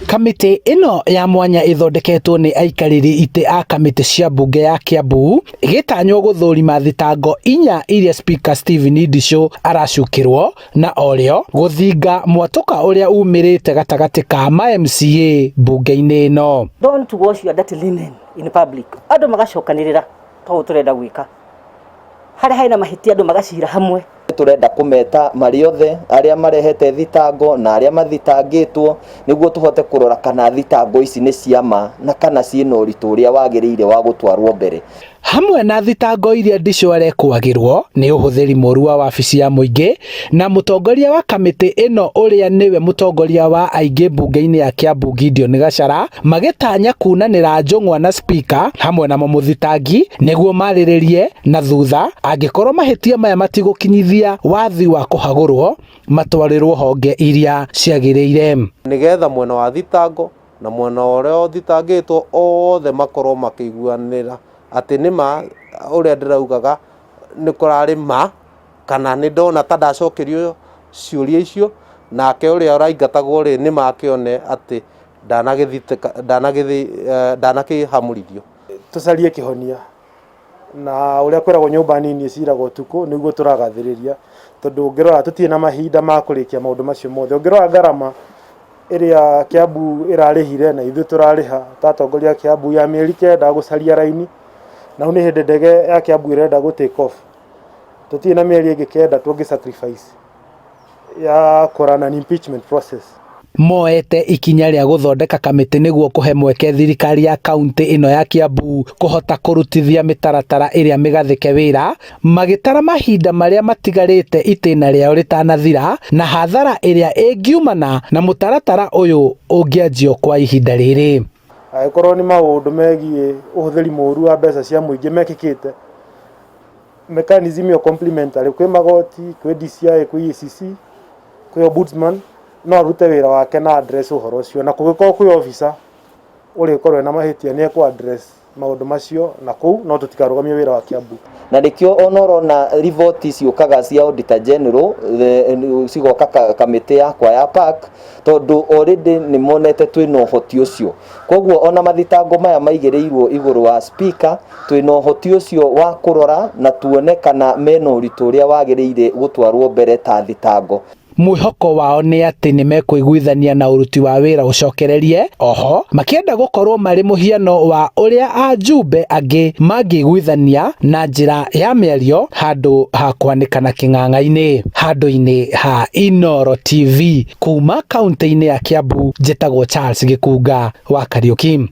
Kamiti ino ya mwanya ithondeketwo ni aikariri ite a kamiti cia bunge ya Kiambu igitanywo guthurima thitango inya iria spika Ndichu aracukirwo na orio guthinga mwatuka uria umirite gatagati ka MA-MCA bunge-ini ino. Don't wash your dirty linen in public. Andu magacokanirira to turenda gwika. Haria haina mahitia andu magacira hamwe. Turenda kumeta mariothe aria marehete thitango na aria mathitangitwo niguo tuhote kurora kana thitango ici ni ciama na kana ciina uritu uria wagiriire wa gutwarwo mbere. Hamwe na thitango iria Ndichu arekwagirwo ni uhuthiri moru wa wabici ya muingi na mutongoria wa kamiti ino uria niwe mutongoria wa aingi bunge-ini ya Kiambu Gachara magitanya kunanira njung'wa na spika hamwe na muthitangi niguo mariririe na thutha angikorwo mahitia maya matigukinyithia wathi wa kuhagurwo matwarirwo honge iria ciagiriire nigetha mwena wa thitango na mwena uria thitangitwo othe makorwo makiguanira ati nima uria ndiraugaga ni kurari ma kana ni ndona ta ndacokerio ciuria icio nake uria uraingatagwo ri nima akione ati ndanakihamurithio tucarie kihonia na uria kwiragwo nyumba nini ciragwo tuku niguo turagathiriria tondu ngirora tutie na mahinda ma kurikia maundu macio mothe ngirora garama iria Kiambu irarihire na ithu turariha tatongoria Kiambu ya mieri 9 gucaria raini na ni hindi ndege ya Kiambu irenda go take off tutie na mieri ingi 9 tungi sacrifice ya korana impeachment process. Moete ikinya ria guthondeka kamiti niguo kuhe mweke thirikari ya kaunti ino ya Kiambu kuhota kurutithia mitaratara iria migathike wira magitara mahinda maria matigarite itina riao ritanathira na hathara iria ingiumana na mutaratara uyu ungianjio kwa ihinda riri. Aikorwo ni maundu megie uhuthiri moru wa mbeca cia muingi mekikite mechanism yo complementary kwi magoti kwi DCI kwi ECC kwi ombudsman no rute wira wake na address uhoro cio na kugikorwo kwi officer uri korwe na mahitia ni ku address maundu macio na kuu no tutikarugamia wira wa Kiambu na rikio onoro na report ciukaga cia auditor general cigoka kamiti yakwa ya park tondu already ni monete twina uhoti ucio koguo ona mathitango maya maigireirwo iguru wa spika twina uhoti ucio wa kurora na tuone kana mena uritu uria wagiriire gutwarwo mbere ta thitango. Mwihoko wao ni ati ni mekuiguithania na uruti wa wira ucokererie oho makienda gukorwo mari muhiano wa uria ajumbe angi mangiguithania na njira ya miario handu ha kwanikana king'ang'a-ini handu-ini ha Inooro TV kuma kaunti-ini ya Kiambu njitagwo Charles Gikunga wa Kariuki.